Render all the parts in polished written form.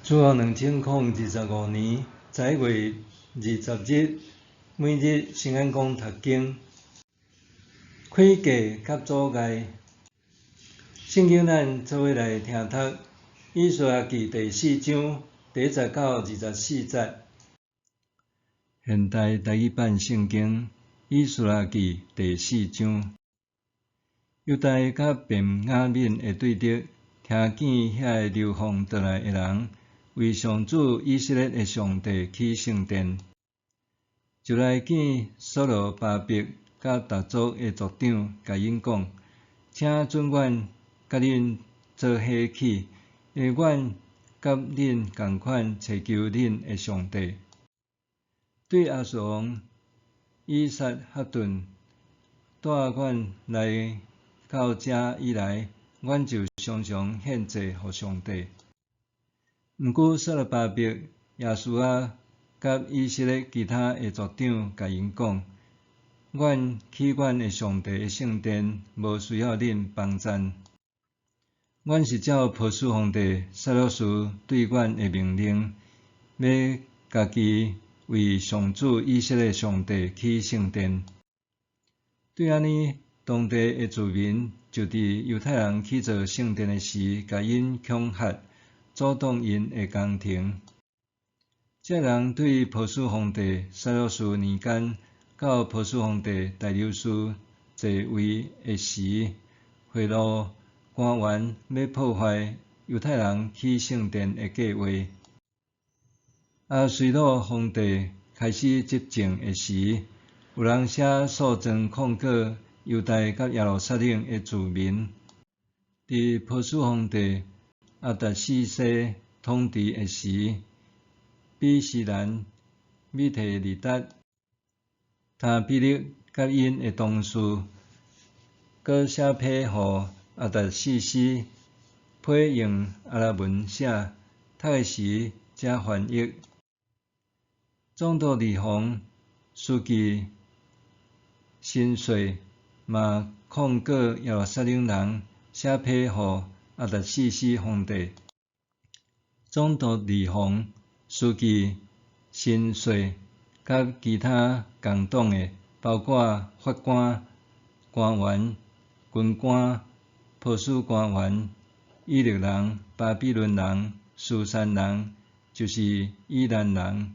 自后2025年11月20日，每日圣安宫读经，开价甲阻碍。圣经咱做伙来听读《以赛亚记》第4章第10到24节。现代台语版圣经《以赛亚记》第4章。犹大甲便雅悯会对着听见遐个流放倒来的人，为上主以色列的上帝起圣殿，就来见所罗巴伯甲逐族的族长，甲因讲：请准阮甲恁做伙起，因为阮甲恁共款祈求恁的上帝。对亚述王以撒哈顿带阮来到这以来，阮就常常献祭予上帝。毋过所罗巴伯、耶稣啊，甲以色列其他的族长甲因讲：阮起阮的上帝的圣殿，无需要恁帮赞。阮是照波斯皇帝塞鲁斯对阮的命令，要家己为上主以色列上帝起圣殿。对安尼，当地的居民就伫犹太人起造圣殿的时，甲因恐吓，阻挡因的工程。这人对波斯皇帝塞鲁斯年间到波斯皇帝大流士继位的时，贿赂官员，要破坏犹太人起圣殿的计划。随鲁皇帝开始执政的时，有人写诉状控告犹大甲耶路撒冷的居民。伫波斯皇帝阿达四世统治的时，比西兰、米提利达、塔比勒甲因的同事，搁写批予阿达四世，批用阿拉文写，读的时才翻译。总督利宏、书记辛岁嘛控告耶路撒冷人，写批予阿达四世皇帝。总督利宏、书记辛岁甲其他共党的，包括法官、官员、军官、波斯官员、以勒人、巴比伦人、苏珊人，就是伊兰人，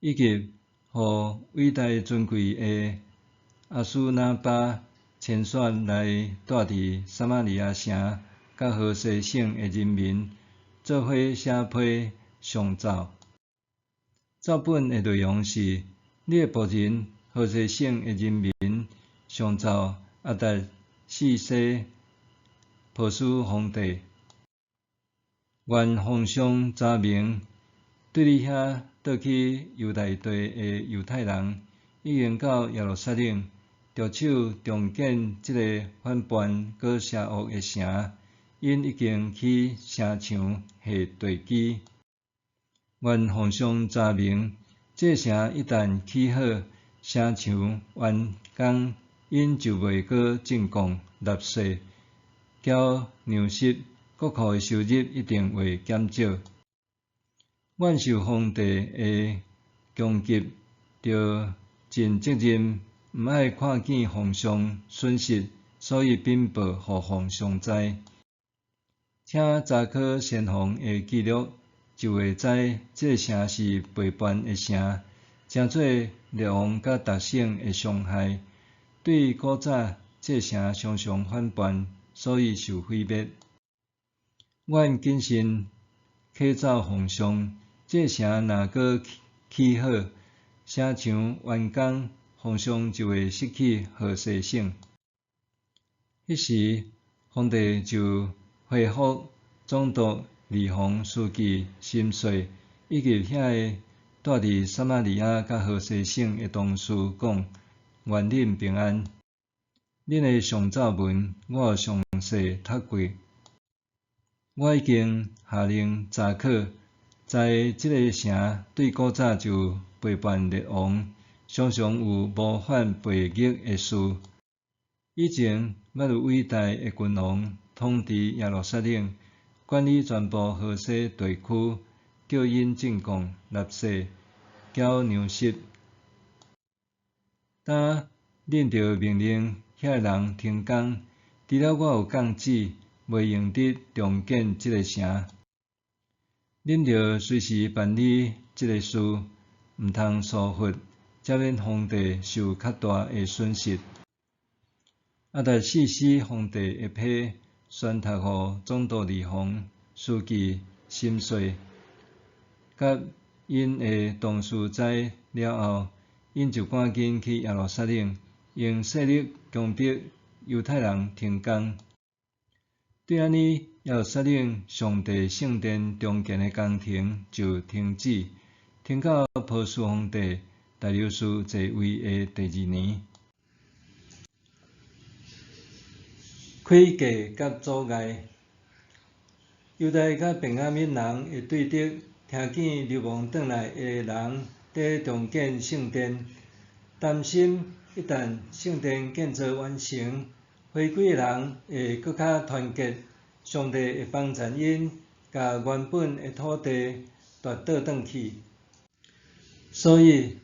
以及互伟大尊贵的阿苏那巴牵选来住伫撒玛利亚城甲何西省的人民，做伙写批上奏。奏本的内容是：你的仆人何西省的人民上奏阿达四世波斯皇帝，愿奉上查明，对你遐倒去犹大地的犹太人，已经到耶路撒冷，着手重建这个反叛搁邪恶的城，因已经起城墙下地基。愿奉上查明，这城一旦起好，城墙完工，因就袂搁进贡纳税，缴粮食，国库的收入一定会减少。阮受皇帝的供给，着尽责任，毋爱看见皇上损失，所以禀报予皇上知。请查考先皇的记录，就会知这个城是背叛的城，诚做列王甲逐省的伤害。对古早这城常常反叛，所以受毁灭。阮谨慎启奏皇上，这城若搁起好，城墙完工，皇上就会失去何西省。迄时，皇帝就回复总督利宏、书记辛岁，以及遐个住伫撒玛利亚甲何西省的同事讲：愿恁平安。恁的上奏文我有详细读过，我已经下令查考，在这个城对古早就背叛列王，常常有谋反背逆的事。以前捌有伟大的君王统治耶路撒冷，管理全部河西地区，叫因进贡、纳税、缴粮食。当领着命令，遐人停工，除了我有降旨，袂用得重建即个城。恁着随时办理即个事，毋通疏忽，才免皇帝受较大的损失。亚达西西皇帝一批宣读互总督李弘、书记心碎，甲因的同事知了后，因就赶紧去耶路撒冷，用势力强迫犹太人停工。对安尼，耶路撒冷上帝圣殿重建的工程就停止，停到波斯皇帝大流士继位的第2年。开价甲阻碍，犹太甲便雅悯人会对着听见流亡转来的人在重建圣殿，担心一旦圣殿建造完成，回归的人会搁较团结，上帝会帮助因，甲原本的土地夺倒转去。所以，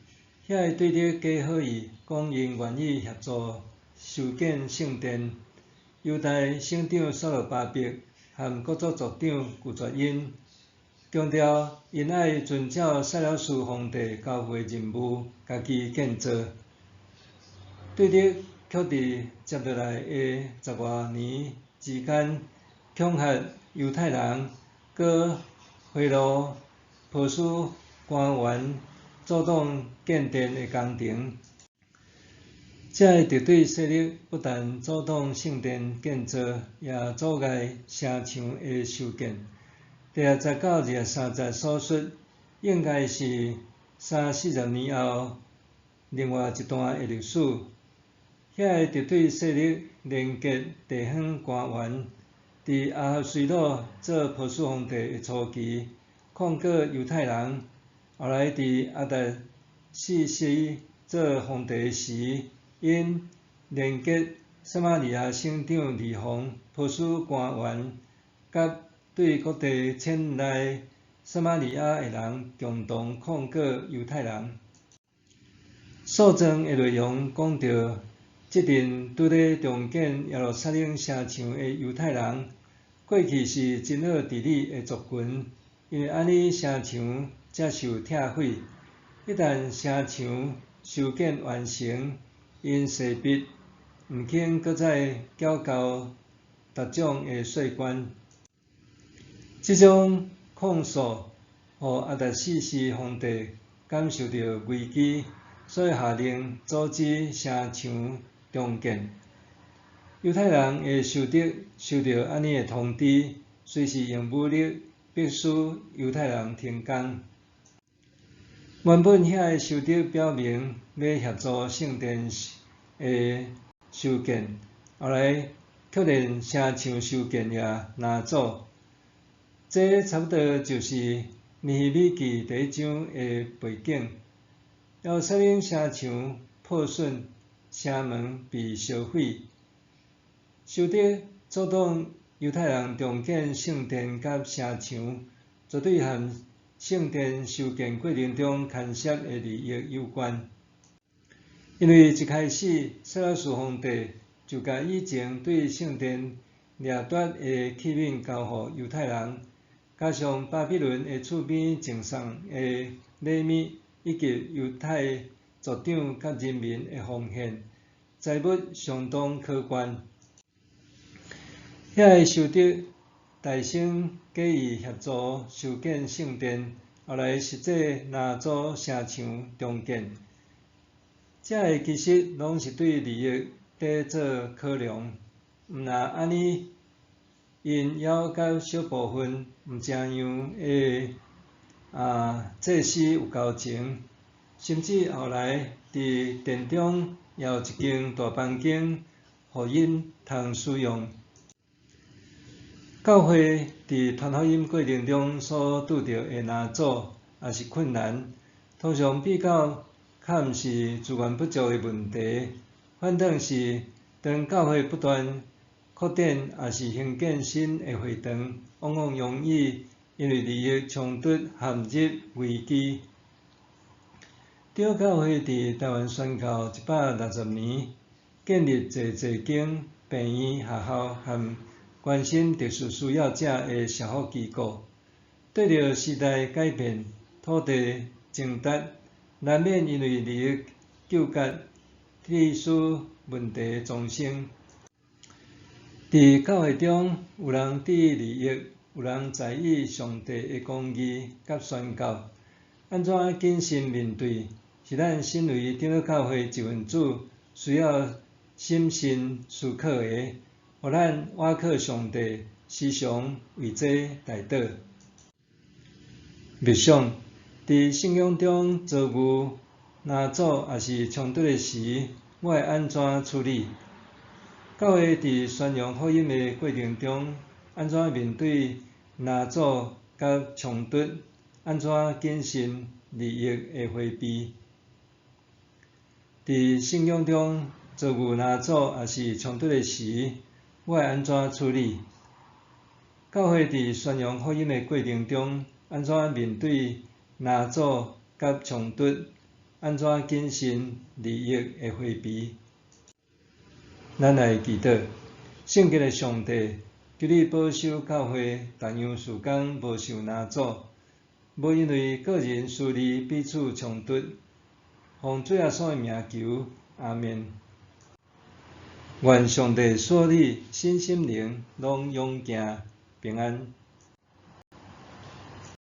遐会对着假好意，讲因愿意协助修建圣殿。犹太省长所罗巴伯和各族族长拒绝因，强调因爱遵照塞勒斯皇帝交付的任务，家己建造。对着却伫接落来的10外年之间，恐吓犹太人，佮贿赂波斯官员，阻挡建殿的工程。这敌对势力不但阻挡圣殿建造，也阻碍城墙的修建。第29、30所述，应该是30-40年后另外一段的历史。遐个敌对势力连结地方官员，伫阿哈随鲁做波斯皇帝的初期，控告犹太人；后来伫亚达四世做皇帝时，因连结撒玛利亚省长李弘、波斯官员，甲对各地迁来撒玛利亚的人共同控告犹太人。诉状的内容讲到，即阵拄咧重建耶路撒冷城墙的犹太人，过去是真好治理的族群，因为安尼城墙才受拆毁。一旦城墙修建完成，因势必毋肯搁再缴交逐种的税关。即种控诉，互亚达四世皇帝感受到危机，所以下令阻止城墙重建。犹太人会收到安尼的通知，随时用武力迫使犹太人停工。原本遐个收得表明要协助圣殿的修建，后来却连城墙修建也拿走。这差不多就是《尼希米记》第1章的背景。耶路撒冷城墙破损，城门被烧毁。受得阻挡犹太人重建圣殿甲城墙，绝对和圣殿修建过程中牵涉的利益有关。因为一开始塞勒斯皇帝就甲以前对圣殿掠夺的器皿交互犹太人，加上巴比伦的厝边赠送的礼物，以及犹太族长甲人民的奉献，财物相当可观。遐个受得大省假意协助修建圣殿，后来实际拿走城墙重建，这个其实拢是对利益在做考量。毋若安尼，因还甲小部分毋正样的祭司有交情，甚至后来伫殿中也有一间大房间，互因通使用。教会伫传福音过程中所拄到的难阻也是困难，通常比较较毋是资源不足的问题，反倒是当教会不断扩展，也是兴建新的会堂，往往容易因为利益冲突陷入危机。基督教会伫台湾宣教160年，建立侪间病院、学校和关心特殊需要者的社福机构。对着时代改变、土地争夺，难免因为利益纠结，历史问题丛生。伫教会中，有人伫意利益，有人在意上帝的公义甲宣告。安怎谨慎面对，是咱身为基督教会一份子需要审慎思考的，互咱倚靠上帝，时常为这代祷。默想伫信仰中遭遇难阻也是冲突的时，我会安怎处理？教会伫宣扬福音的过程中，安怎面对难阻甲冲突？安怎谨慎利益的回避？伫信仰中遭遇难阻也是冲突的时，我会安怎处理？教会伫宣扬福音的过程中，安怎面对难阻甲冲突？安怎谨慎利益的回避？咱来祈祷，圣洁的上帝，求你保守教会同样事工无受难阻，无因为个人私利彼此冲突。奉主耶稣的名求，阿们。愿上帝所你身心灵拢永行平安。